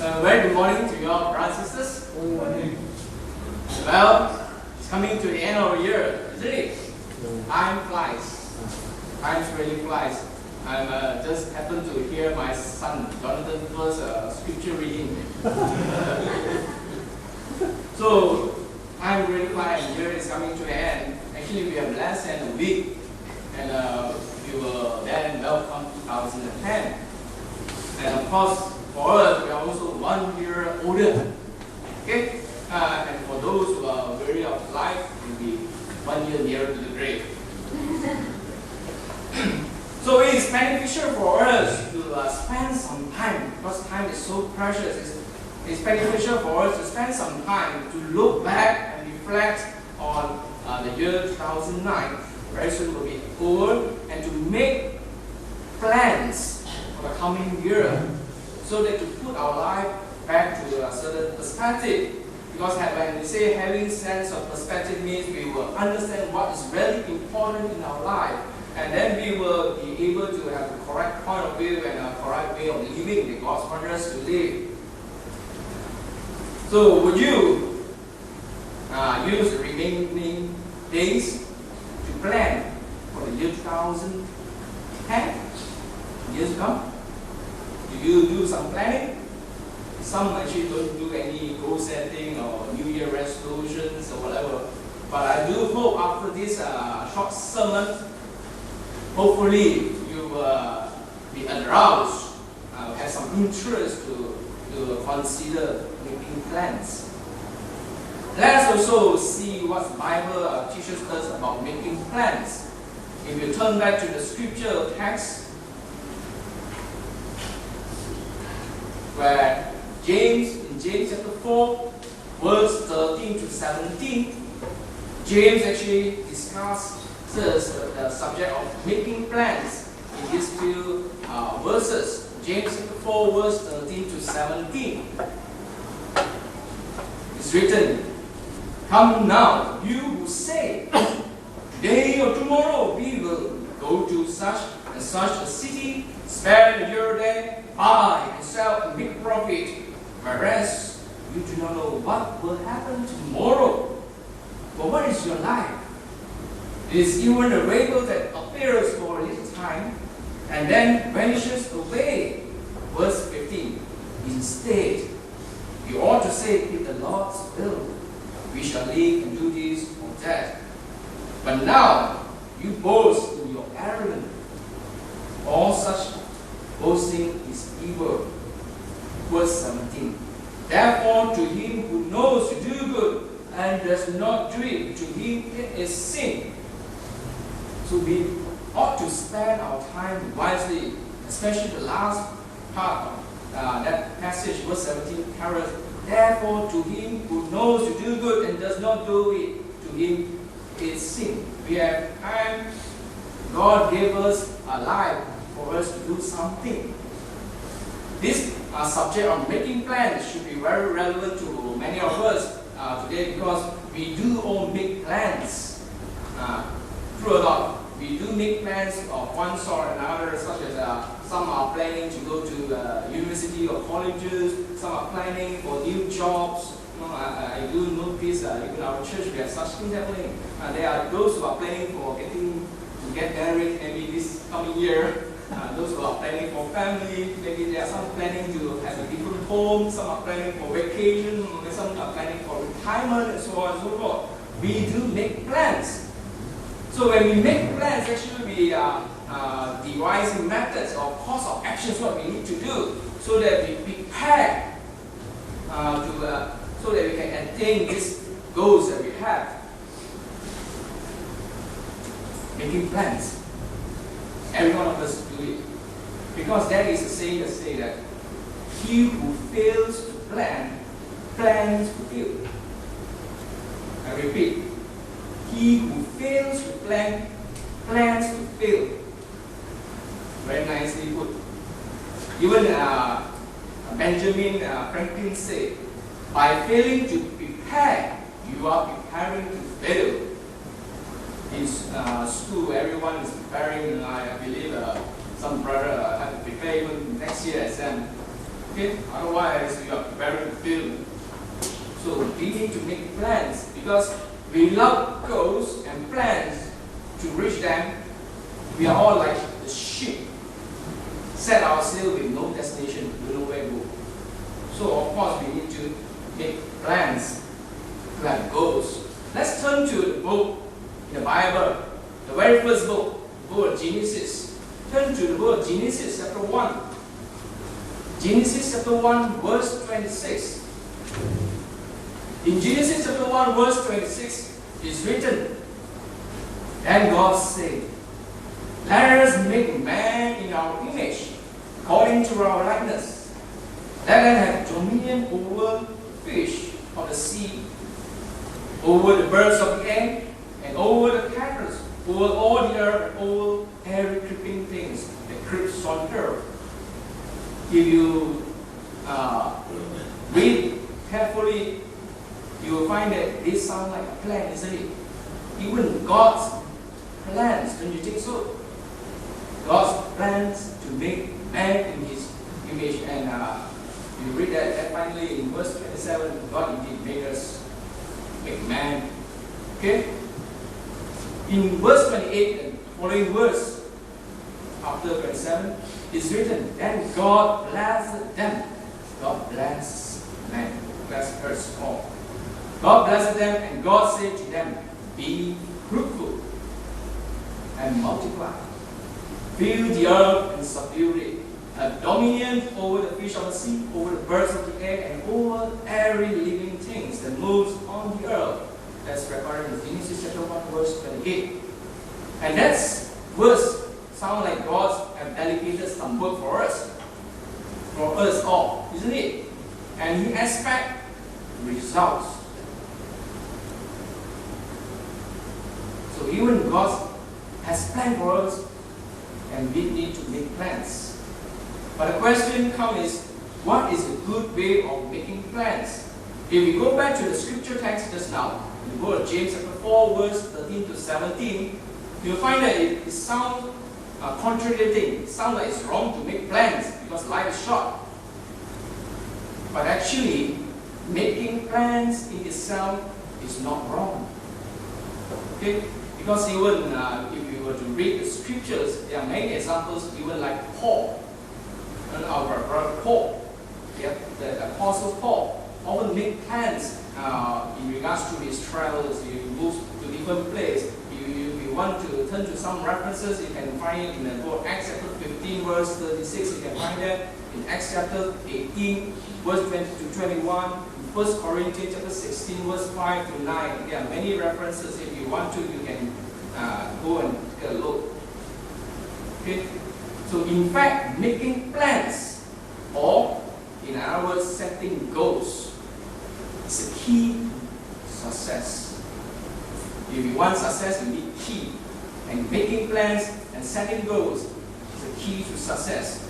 Very good morning to you all, brothers and sisters. Good morning. Well, it's coming to the end of the year, isn't it? Time flies. Time really flies. I'm just happened to hear my son Jonathan first scripture reading. So time really flies. The year is coming to the end. Actually, we have less than a week, and we will then welcome 2010. And of course, for us, we are also 1 year older. Okay? And for those who are weary of life, will be 1 year nearer to the grave. So it is beneficial for us to spend some time, because time is so precious. It's beneficial for us to spend some time to look back and reflect on the year 2009. Very soon will be over, and to make plans for the coming year, so that to put our life back to a certain perspective. Because when we say having sense of perspective means we will understand what is really important in our life, and then we will be able to have the correct point of view and a correct way of living that God wants us to live. So would you use the remaining days to plan for the year 2010, years to come? Do you do some planning? Some actually don't do any goal setting or New Year resolutions or whatever. But I do hope after this short sermon, hopefully you will be aroused, have some interest to consider making plans. Let us also see what the Bible teaches us about making plans. If you turn back to the scripture text, where in James chapter 4, verse 13 to 17, James actually discusses the subject of making plans in these few verses. James chapter 4, verse 13 to 17. It's written, "Come now, you who say, today or tomorrow we will go to such and such a city, spend a year there, buy and sell and make profit, whereas you do not know what will happen tomorrow. For what is your life? It is even a rainbow that appears for a little time and then vanishes away." Verse 15. "Instead, you ought to say, if the Lord's will, we shall live and do this or that. But now you boast in your arrogance. All such boasting is evil." Verse 17. "Therefore, to him who knows to do good and does not do it, to him it is sin." So we ought to spend our time wisely, especially the last part of that passage, verse 17, carries, "Therefore, to him who knows to do good and does not do it, to him is sin." We have time. God gave us a life for us to do something. This subject of making plans should be very relevant to many of us today, because we do all make plans. True or not? We do make plans of one sort or another, such as some are planning to go to university or colleges, some are planning for new jobs. I do notice even our church we have such things happening. There are those who are planning for to get married maybe this coming year. Those who are planning for family, maybe there are some planning to have a different home, some are planning for vacation, some are planning for retirement, and so on and so forth. We do make plans. So when we make plans, actually we are devising methods or course of actions what we need to do, so that we prepare so that we can attain these goals that we have. Making plans. Every one of us do it. Because there is a saying that says that he who fails to plan, plans to fail. I repeat, he who fails to plan, plans to fail. Very nicely put. Even Benjamin Franklin said, by failing to prepare, you are preparing to fail. In school, everyone is preparing. I believe some brother have to prepare even next year exam. Okay? Otherwise, you are preparing to fail. So we need to make plans because without goals and plans to reach them, we are all like the sheep. Set our sail with no destination, we know where to go. So of course we need to make plans, plan goals. Let's turn to the book in the Bible, the very first book, the book of Genesis. Turn to the book of Genesis chapter 1. Genesis chapter 1 verse 26. In Genesis chapter 1 verse 26 is written, and God said, let us make man in our image, according to our likeness. Let them have dominion over fish of the sea, over the birds of the air, and over the cattle, over all the earth, and over every creeping things that creeps on the earth. If you read carefully, you will find that this sounds like a plan, isn't it? Even God's plans, don't you think so? God's plans to make man in His image, and you read that, and finally in verse 27, God indeed made us make man. Okay? In verse 28, and following verse after 27, is written, then God blessed them. God blessed man, blessed us all. God blessed them, and God said to them, be fruitful and multiply. Fill the earth and subdue it. Have dominion over the fish of the sea, over the birds of the air, and over every living thing that moves on the earth. That's recorded in Genesis chapter 1, verse 28. And that verse sounds like God has delegated some work for us all, isn't it? And He expects results. So even God has planned for us, and we need to make plans. But the question comes is, what is a good way of making plans? If we go back to the scripture text just now, in the book of James chapter 4, verse 13 to 17, you'll find that it sounds contradicting. It sounds like it's wrong to make plans because life is short. But actually, making plans in itself is not wrong. Okay? Because even if you were to read the scriptures, there are many examples, even like Paul, and our brother Paul, the apostle Paul, often make plans in regards to his travels. He moves to different places. If you want to turn to some references, you can find it in the book Acts chapter 15, verse 36. You can find that in Acts chapter 18, verse 20 to 21. 1 Corinthians chapter 16, verse 5 to 9. There are many references. If you want to, you can go and take a look. Okay? So in fact, making plans, or in other words, setting goals, is a key to success. If you want success, you need key. And making plans and setting goals is a key to success.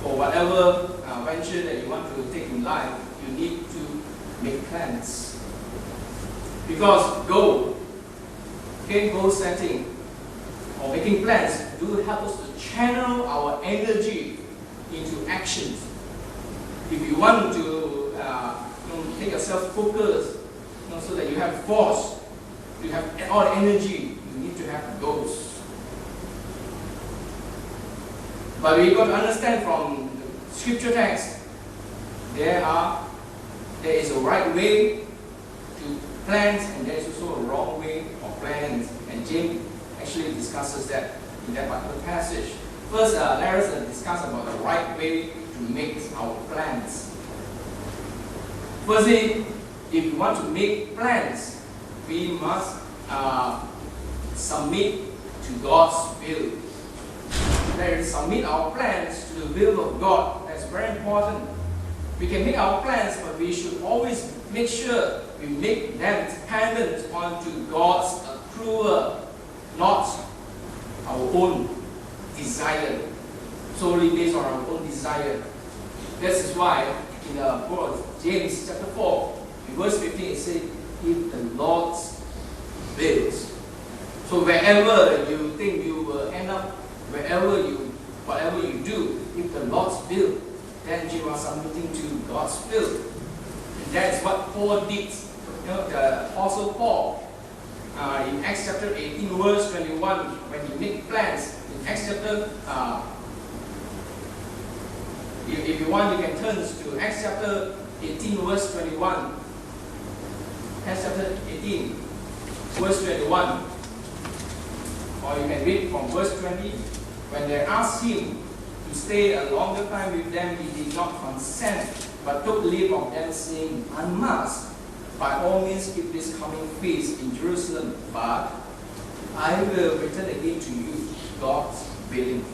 For whatever venture that you want to take in life, you need to make plans. Because goal setting or making plans do help us to channel our energy into actions. If you want to make yourself focused, so that you have force, you have all the energy, you need to have goals. But we got to understand from the scripture text, there is a right way to plans, and there is also a wrong way of plans. And James actually discusses that in that particular passage. First, let us discuss about the right way to make our plans. Firstly, if we want to make plans, we must submit to God's will. That is, submit our plans to the will of God. That's very important. We can make our plans, but we should always make sure we make them dependent onto God's approval, not our own desire, solely based on our own desire. This is why in the book of James chapter 4, in verse 15, it says, if the Lord's wills. So wherever you think you will end up, whatever you do, if the Lord's will, then you are submitting to God's will. And that's what Paul did. The Apostle Paul, in Acts chapter 18, verse 21, when he made plans, in Acts chapter, if you want, you can turn to Acts chapter 18, verse 21. Acts chapter 18, verse 21. Or you can read from verse 20. When they asked him to stay a longer time with them, he did not consent, but took leave of them, saying, "Unmasked, by all means keep this coming feast in Jerusalem, but I will return again to you, God's willing."